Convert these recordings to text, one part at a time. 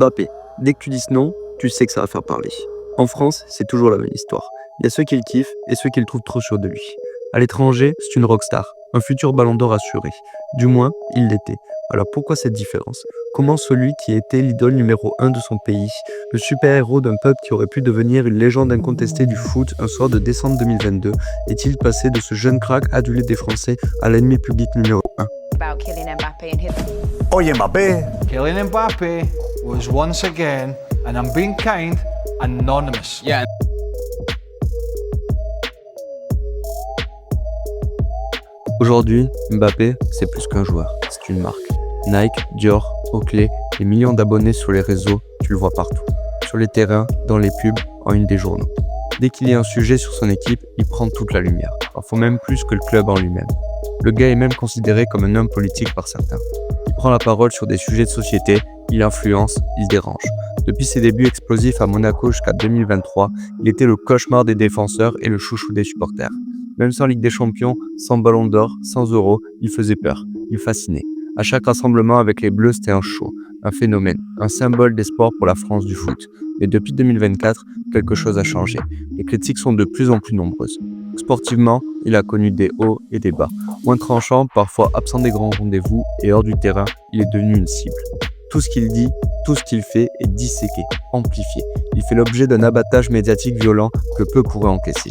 Mbappé. Dès que tu dis ce nom, tu sais que ça va faire parler. En France, c'est toujours la même histoire. Il y a ceux qui le kiffent et ceux qui le trouvent trop sûr de lui. À l'étranger, c'est une rockstar, un futur ballon d'or assuré. Du moins, il l'était. Alors pourquoi cette différence? Comment celui qui était l'idole numéro 1 de son pays, le super-héros d'un peuple qui aurait pu devenir une légende incontestée du foot un soir de décembre 2022, est-il passé de ce jeune crack adulé des Français à l'ennemi public numéro 1? Oye, Mbappé. Kylian Mbappé was once again, and I'm being kind, anonymous. Yeah. Aujourd'hui, Mbappé, c'est plus qu'un joueur, c'est une marque. Nike, Dior, Oakley, les millions d'abonnés sur les réseaux, tu le vois partout. Sur les terrains, dans les pubs, en une des journaux. Dès qu'il y a un sujet sur son équipe, il prend toute la lumière, parfois même plus que le club en lui-même. Le gars est même considéré comme un homme politique par certains. Il prend la parole sur des sujets de société, il influence, il dérange. Depuis ses débuts explosifs à Monaco jusqu'à 2023, il était le cauchemar des défenseurs et le chouchou des supporters. Même sans Ligue des Champions, sans Ballon d'Or, sans Euro, il faisait peur, il fascinait. À chaque rassemblement avec les Bleus, c'était un show, un phénomène, un symbole d'espoir pour la France du foot. Mais depuis 2024, quelque chose a changé. Les critiques sont de plus en plus nombreuses. Sportivement, il a connu des hauts et des bas. Moins tranchant, parfois absent des grands rendez-vous et hors du terrain, il est devenu une cible. Tout ce qu'il dit, tout ce qu'il fait est disséqué, amplifié. Il fait l'objet d'un abattage médiatique violent que peu pourraient encaisser.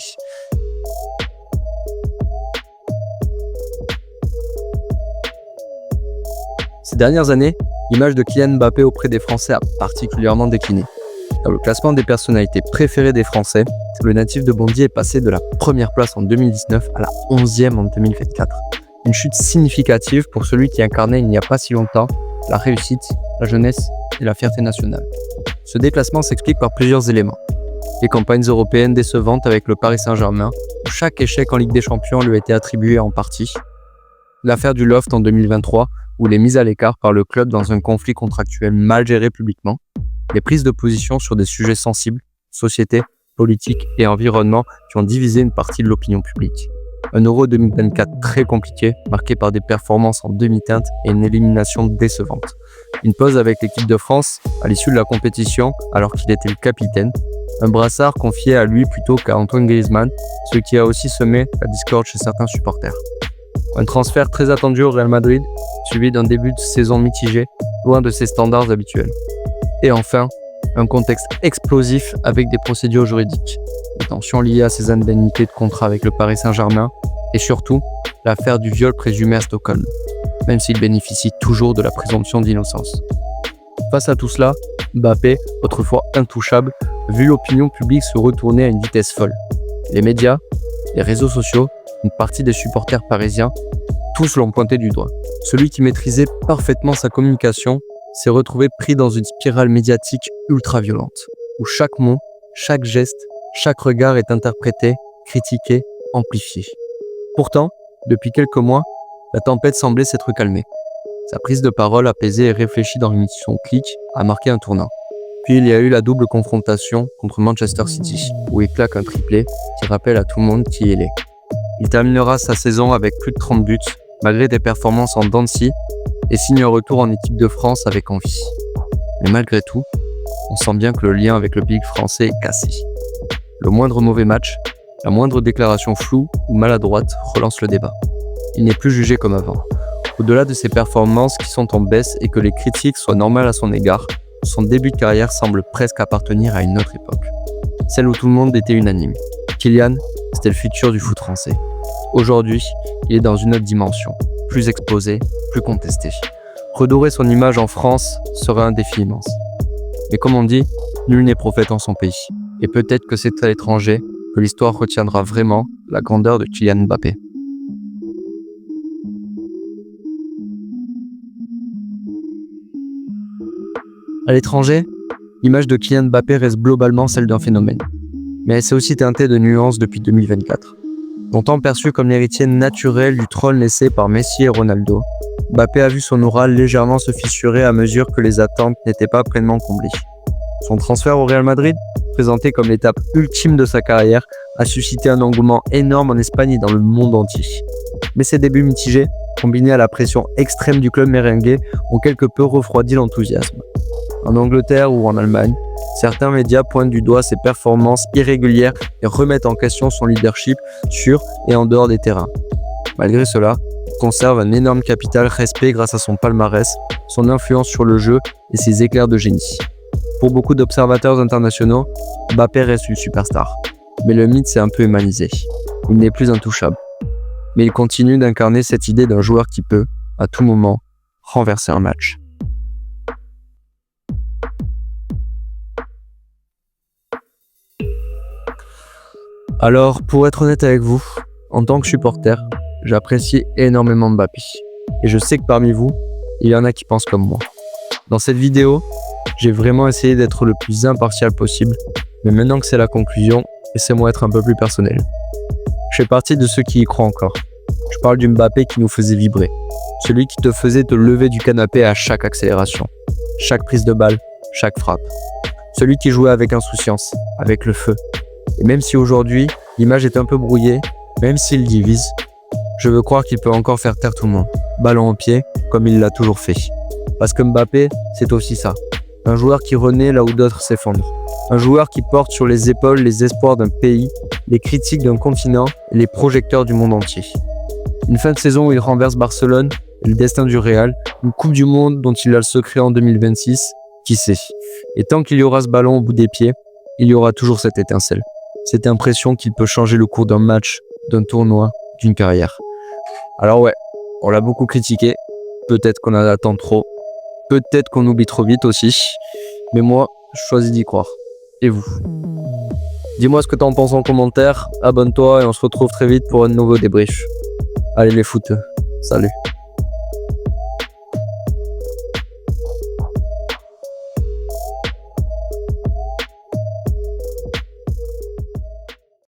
Ces dernières années, l'image de Kylian Mbappé auprès des Français a particulièrement décliné. Dans le classement des personnalités préférées des Français, le natif de Bondy est passé de la première place en 2019 à la 11e en 2024. Une chute significative pour celui qui incarnait il n'y a pas si longtemps la réussite, la jeunesse et la fierté nationale. Ce déclassement s'explique par plusieurs éléments. Les campagnes européennes décevantes avec le Paris Saint-Germain, où chaque échec en Ligue des Champions lui a été attribué en partie. L'affaire du Loft en 2023, où les mises à l'écart par le club dans un conflit contractuel mal géré publiquement, les prises de position sur des sujets sensibles, société, politique et environnement qui ont divisé une partie de l'opinion publique. Un Euro 2024 très compliqué, marqué par des performances en demi-teinte et une élimination décevante. Une pause avec l'équipe de France à l'issue de la compétition alors qu'il était le capitaine. Un brassard confié à lui plutôt qu'à Antoine Griezmann, ce qui a aussi semé la discorde chez certains supporters. Un transfert très attendu au Real Madrid, suivi d'un début de saison mitigé, loin de ses standards habituels. Et enfin, un contexte explosif avec des procédures juridiques, des tensions liées à ses indemnités de contrat avec le Paris Saint-Germain, et surtout, l'affaire du viol présumé à Stockholm, même s'il bénéficie toujours de la présomption d'innocence. Face à tout cela, Mbappé, autrefois intouchable, vu l'opinion publique se retourner à une vitesse folle. Les médias, les réseaux sociaux, une partie des supporters parisiens, tous l'ont pointé du doigt. Celui qui maîtrisait parfaitement sa communication s'est retrouvé pris dans une spirale médiatique ultra-violente, où chaque mot, chaque geste, chaque regard est interprété, critiqué, amplifié. Pourtant, depuis quelques mois, la tempête semblait s'être calmée. Sa prise de parole apaisée et réfléchie dans l'émission Click a marqué un tournant. Puis il y a eu la double confrontation contre Manchester City, où il claque un triplé qui rappelle à tout le monde qui il est. Il terminera sa saison avec plus de 30 buts, malgré des performances en dents de scie, et signe un retour en équipe de France avec envie. Mais malgré tout, on sent bien que le lien avec le public français est cassé. Le moindre mauvais match, la moindre déclaration floue ou maladroite relance le débat. Il n'est plus jugé comme avant. Au-delà de ses performances qui sont en baisse et que les critiques soient normales à son égard, son début de carrière semble presque appartenir à une autre époque. Celle où tout le monde était unanime. Kylian, c'était le futur du foot français. Aujourd'hui, il est dans une autre dimension, plus exposé, plus contesté. Redorer son image en France serait un défi immense. Mais comme on dit, nul n'est prophète en son pays. Et peut-être que c'est à l'étranger que l'histoire retiendra vraiment la grandeur de Kylian Mbappé. À l'étranger, l'image de Kylian Mbappé reste globalement celle d'un phénomène. Mais elle s'est aussi teintée de nuances depuis 2024. Longtemps perçu comme l'héritier naturel du trône laissé par Messi et Ronaldo, Mbappé a vu son aura légèrement se fissurer à mesure que les attentes n'étaient pas pleinement comblées. Son transfert au Real Madrid, présenté comme l'étape ultime de sa carrière, a suscité un engouement énorme en Espagne et dans le monde entier. Mais ses débuts mitigés, combinés à la pression extrême du club merengue, ont quelque peu refroidi l'enthousiasme. En Angleterre ou en Allemagne, certains médias pointent du doigt ses performances irrégulières et remettent en question son leadership sur et en dehors des terrains. Malgré cela, il conserve un énorme capital respect grâce à son palmarès, son influence sur le jeu et ses éclairs de génie. Pour beaucoup d'observateurs internationaux, Mbappé reste une superstar. Mais le mythe s'est un peu humanisé. Il n'est plus intouchable. Mais il continue d'incarner cette idée d'un joueur qui peut, à tout moment, renverser un match. Alors, pour être honnête avec vous, en tant que supporter, j'apprécie énormément Mbappé. Et je sais que parmi vous, il y en a qui pensent comme moi. Dans cette vidéo, j'ai vraiment essayé d'être le plus impartial possible, mais maintenant que c'est la conclusion, laissez-moi être un peu plus personnel. Je fais partie de ceux qui y croient encore. Je parle du Mbappé qui nous faisait vibrer. Celui qui te faisait te lever du canapé à chaque accélération, chaque prise de balle, chaque frappe. Celui qui jouait avec insouciance, avec le feu. Et même si aujourd'hui, l'image est un peu brouillée, même s'il divise, je veux croire qu'il peut encore faire taire tout le monde, ballon au pied, comme il l'a toujours fait. Parce que Mbappé, c'est aussi ça. Un joueur qui renaît là où d'autres s'effondrent. Un joueur qui porte sur les épaules les espoirs d'un pays, les critiques d'un continent et les projecteurs du monde entier. Une fin de saison où il renverse Barcelone et le destin du Real, une Coupe du Monde dont il a le secret en 2026, qui sait. Et tant qu'il y aura ce ballon au bout des pieds, il y aura toujours cette étincelle. Cette impression qu'il peut changer le cours d'un match, d'un tournoi, d'une carrière. Alors ouais, on l'a beaucoup critiqué, peut-être qu'on en attend trop, peut-être qu'on oublie trop vite aussi, mais moi, je choisis d'y croire. Et vous? Dis-moi ce que t'en penses en commentaire, abonne-toi et on se retrouve très vite pour un nouveau débrief. Allez les footeux, salut.